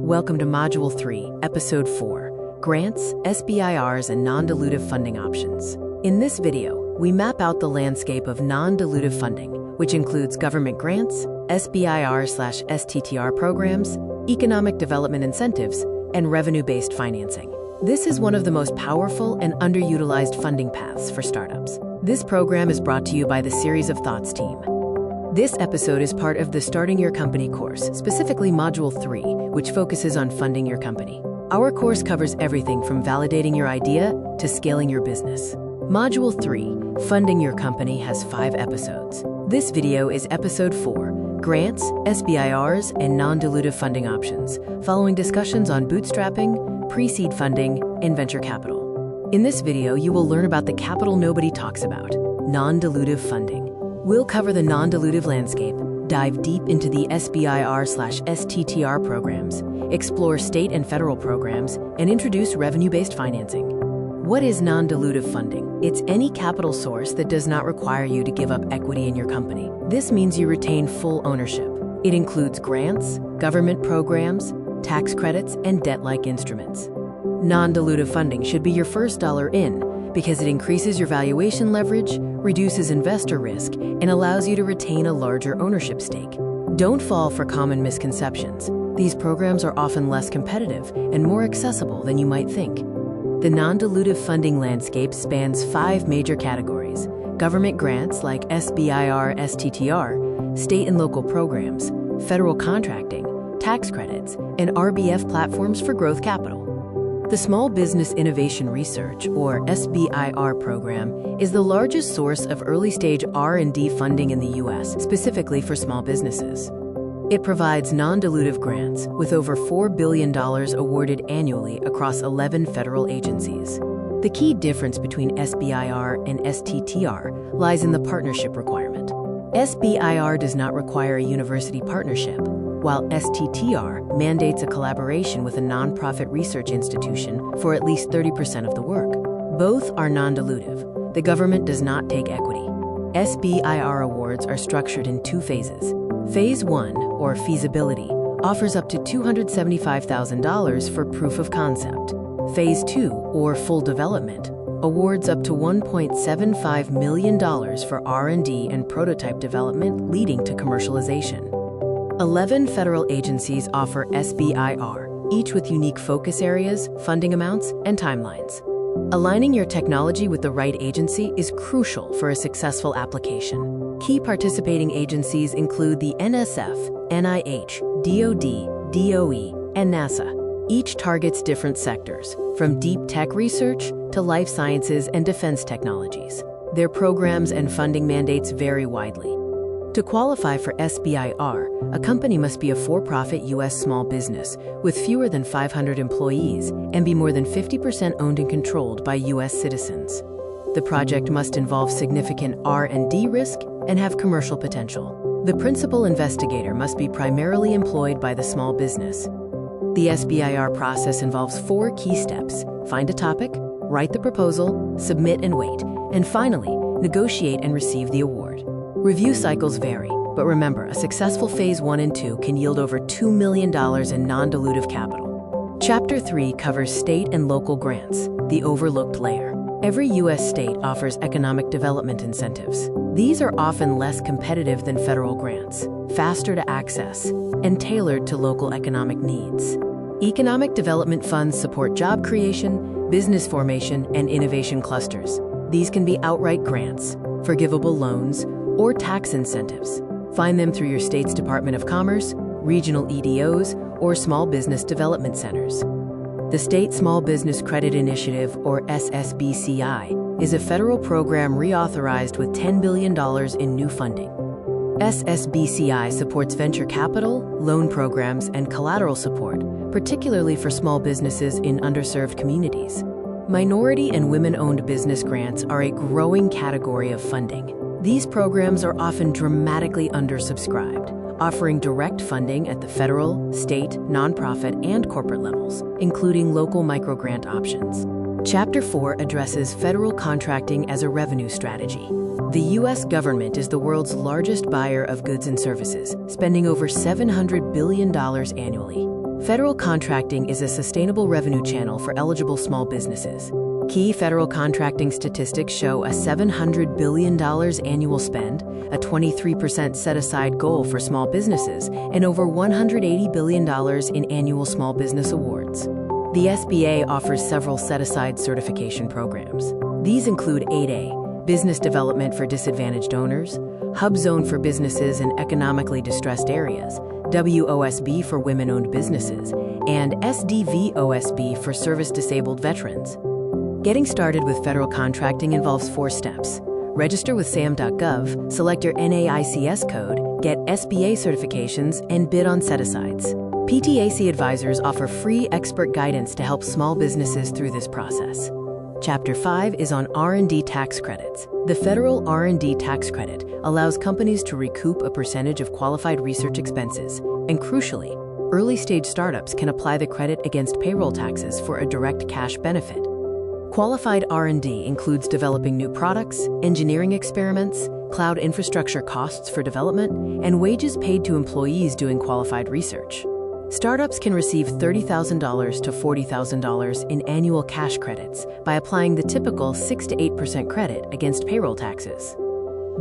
Welcome to Module 3, Episode 4, Grants, SBIRs, and Non-dilutive Funding Options. In this video, we map out the landscape of non-dilutive funding, which includes government grants, SBIR/STTR programs, economic development incentives, and revenue-based financing. This is one of the most powerful and underutilized funding paths for startups. This program is brought to you by the Series of Thoughts team. This episode is part of the Starting Your Company course, specifically Module 3, which focuses on funding your company. Our course covers everything from validating your idea to scaling your business. Module 3, Funding Your Company, has 5 episodes. This video is Episode 4, Grants, SBIRs, and Non-dilutive Funding Options, following discussions on bootstrapping, pre-seed funding, and venture capital. In this video, you will learn about the capital nobody talks about, non-dilutive funding. We'll cover the non-dilutive landscape, dive deep into the SBIR/STTR programs, explore state and federal programs, and introduce revenue-based financing. What is non-dilutive funding? It's any capital source that does not require you to give up equity in your company. This means you retain full ownership. It includes grants, government programs, tax credits, and debt-like instruments. Non-dilutive funding should be your first dollar in because it increases your valuation leverage, reduces investor risk, and allows you to retain a larger ownership stake. Don't fall for common misconceptions. These programs are often less competitive and more accessible than you might think. The non-dilutive funding landscape spans 5 major categories: government grants like SBIR, STTR, state and local programs, federal contracting, tax credits, and RBF platforms for growth capital. The Small Business Innovation Research, or SBIR program, is the largest source of early-stage R&D funding in the U.S., specifically for small businesses. It provides non-dilutive grants, with over $4 billion awarded annually across 11 federal agencies. The key difference between SBIR and STTR lies in the partnership requirement. SBIR does not require a university partnership, while STTR mandates a collaboration with a nonprofit research institution for at least 30% of the work. Both are non-dilutive. The government does not take equity. SBIR awards are structured in 2 phases. Phase 1, or feasibility, offers up to $275,000 for proof of concept. Phase 2, or full development, awards up to $1.75 million for R&D and prototype development leading to commercialization. 11 federal agencies offer SBIR, each with unique focus areas, funding amounts, and timelines. Aligning your technology with the right agency is crucial for a successful application. Key participating agencies include the NSF, NIH, DoD, DOE, and NASA. Each targets different sectors, from deep tech research to life sciences and defense technologies. Their programs and funding mandates vary widely. To qualify for SBIR, a company must be a for-profit U.S. small business with fewer than 500 employees and be more than 50% owned and controlled by U.S. citizens. The project must involve significant R&D risk and have commercial potential. The principal investigator must be primarily employed by the small business. The SBIR process involves 4 key steps: find a topic, write the proposal, submit and wait, and finally, negotiate and receive the award. Review cycles vary, but remember, a successful Phase 1 and 2 can yield over $2 million in non-dilutive capital. Chapter 3 covers state and local grants, the overlooked layer. Every U.S. state offers economic development incentives. These are often less competitive than federal grants, faster to access, and tailored to local economic needs. Economic development funds support job creation, business formation, and innovation clusters. These can be outright grants, forgivable loans, or tax incentives. Find them through your state's Department of Commerce, regional EDOs, or small business development centers. The State Small Business Credit Initiative, or SSBCI, is a federal program reauthorized with $10 billion in new funding. SSBCI supports venture capital, loan programs, and collateral support, particularly for small businesses in underserved communities. Minority and women-owned business grants are a growing category of funding. These programs are often dramatically undersubscribed, offering direct funding at the federal, state, nonprofit, and corporate levels, including local microgrant options. Chapter 4 addresses federal contracting as a revenue strategy. The U.S. government is the world's largest buyer of goods and services, spending over $700 billion annually. Federal contracting is a sustainable revenue channel for eligible small businesses. Key federal contracting statistics show a $700 billion annual spend, a 23% set-aside goal for small businesses, and over $180 billion in annual small business awards. The SBA offers several set-aside certification programs. These include 8A, Business Development for Disadvantaged Owners, Hub Zone for Businesses in Economically Distressed Areas, WOSB for Women-Owned Businesses, and SDVOSB for Service-Disabled Veterans. Getting started with federal contracting involves 4 steps. Register with sam.gov, select your NAICS code, get SBA certifications, and bid on set-asides. PTAC advisors offer free expert guidance to help small businesses through this process. Chapter 5 is on R&D tax credits. The federal R&D tax credit allows companies to recoup a percentage of qualified research expenses, and crucially, early-stage startups can apply the credit against payroll taxes for a direct cash benefit. Qualified R&D includes developing new products, engineering experiments, cloud infrastructure costs for development, and wages paid to employees doing qualified research. Startups can receive $30,000 to $40,000 in annual cash credits by applying the typical 6 to 8% credit against payroll taxes.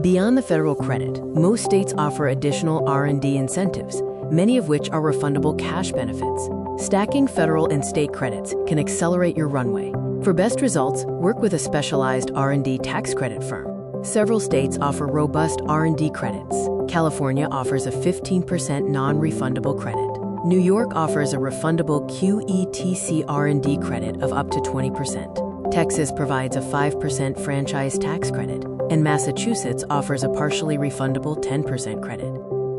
Beyond the federal credit, most states offer additional R&D incentives, many of which are refundable cash benefits. Stacking federal and state credits can accelerate your runway. For best results, work with a specialized R&D tax credit firm. Several states offer robust R&D credits. California offers a 15% non-refundable credit. New York offers a refundable QETC R&D credit of up to 20%. Texas provides a 5% franchise tax credit, and Massachusetts offers a partially refundable 10% credit.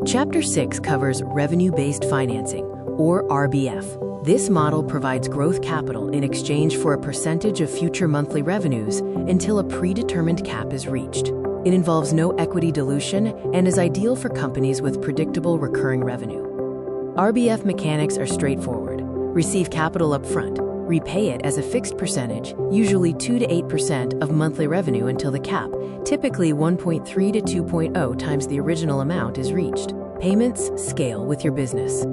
Chapter 6 covers revenue-based financing, or RBF. This model provides growth capital in exchange for a percentage of future monthly revenues until a predetermined cap is reached. It involves no equity dilution and is ideal for companies with predictable recurring revenue. RBF mechanics are straightforward. Receive capital up front, repay it as a fixed percentage, usually 2 to 8% of monthly revenue until the cap, typically 1.3 to 2.0 times the original amount, is reached. Payments scale with your business.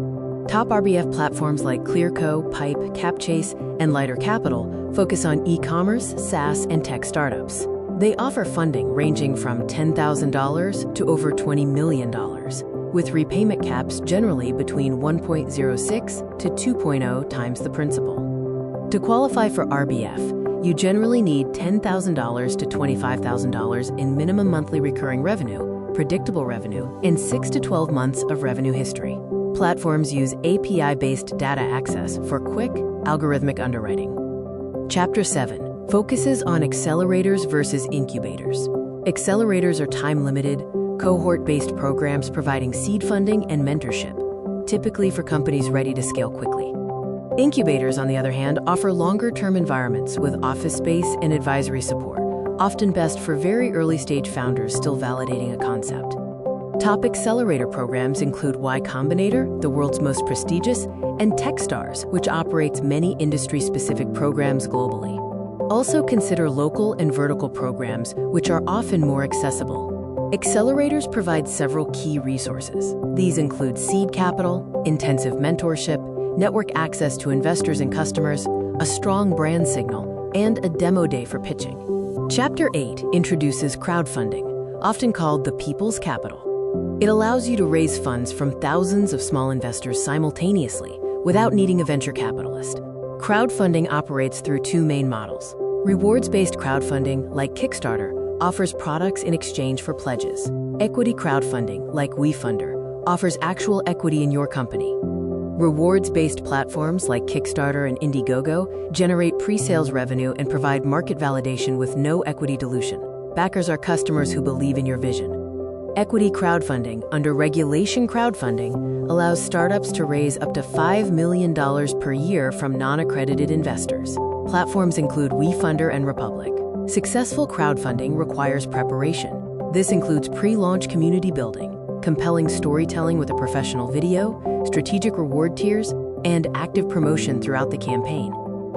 Top RBF platforms like Clearco, Pipe, CapChase, and Lighter Capital focus on e-commerce, SaaS, and tech startups. They offer funding ranging from $10,000 to over $20 million, with repayment caps generally between 1.06 to 2.0 times the principal. To qualify for RBF, you generally need $10,000 to $25,000 in minimum monthly recurring revenue, predictable revenue, and 6 to 12 months of revenue history. Platforms use API-based data access for quick, algorithmic underwriting. Chapter 7 focuses on accelerators versus incubators. Accelerators are time-limited, cohort-based programs providing seed funding and mentorship, typically for companies ready to scale quickly. Incubators, on the other hand, offer longer-term environments with office space and advisory support, often best for very early-stage founders still validating a concept. Top accelerator programs include Y Combinator, the world's most prestigious, and Techstars, which operates many industry-specific programs globally. Also consider local and vertical programs, which are often more accessible. Accelerators provide several key resources. These include seed capital, intensive mentorship, network access to investors and customers, a strong brand signal, and a demo day for pitching. Chapter 8 introduces crowdfunding, often called the people's capital. It allows you to raise funds from thousands of small investors simultaneously without needing a venture capitalist. Crowdfunding operates through 2 main models. Rewards-based crowdfunding, like Kickstarter, offers products in exchange for pledges. Equity crowdfunding, like WeFunder, offers actual equity in your company. Rewards-based platforms like Kickstarter and Indiegogo generate pre-sales revenue and provide market validation with no equity dilution. Backers are customers who believe in your vision. Equity crowdfunding, under regulation crowdfunding, allows startups to raise up to $5 million per year from non-accredited investors. Platforms include WeFunder and Republic. Successful crowdfunding requires preparation. This includes pre-launch community building, compelling storytelling with a professional video, strategic reward tiers, and active promotion throughout the campaign.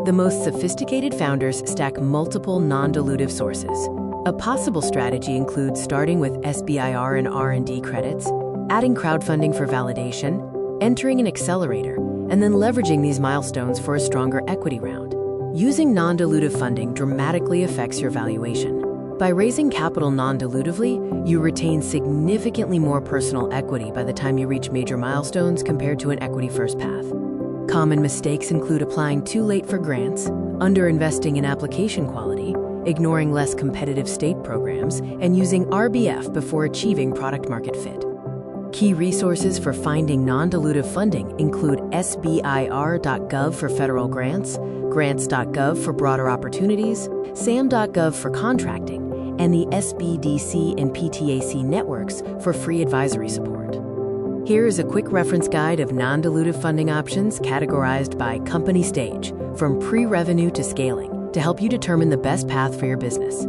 The most sophisticated founders stack multiple non-dilutive sources. A possible strategy includes starting with SBIR and R&D credits, adding crowdfunding for validation, entering an accelerator, and and then leveraging these milestones for a stronger equity round. Using non-dilutive funding dramatically affects your valuation. By raising capital non-dilutively, you retain significantly more personal equity by the time you reach major milestones compared to an equity-first path. Common mistakes include applying too late for grants, underinvesting in application quality, ignoring less competitive state programs, and using RBF before achieving product-market fit. Key resources for finding non-dilutive funding include SBIR.gov for federal grants, grants.gov for broader opportunities, SAM.gov for contracting, and the SBDC and PTAC networks for free advisory support. Here is a quick reference guide of non-dilutive funding options categorized by company stage, from pre-revenue to scaling, to help you determine the best path for your business.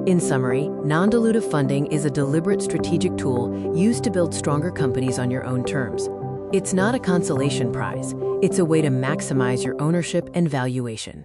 In summary, non-dilutive funding is a deliberate strategic tool used to build stronger companies on your own terms. It's not a consolation prize. It's a way to maximize your ownership and valuation.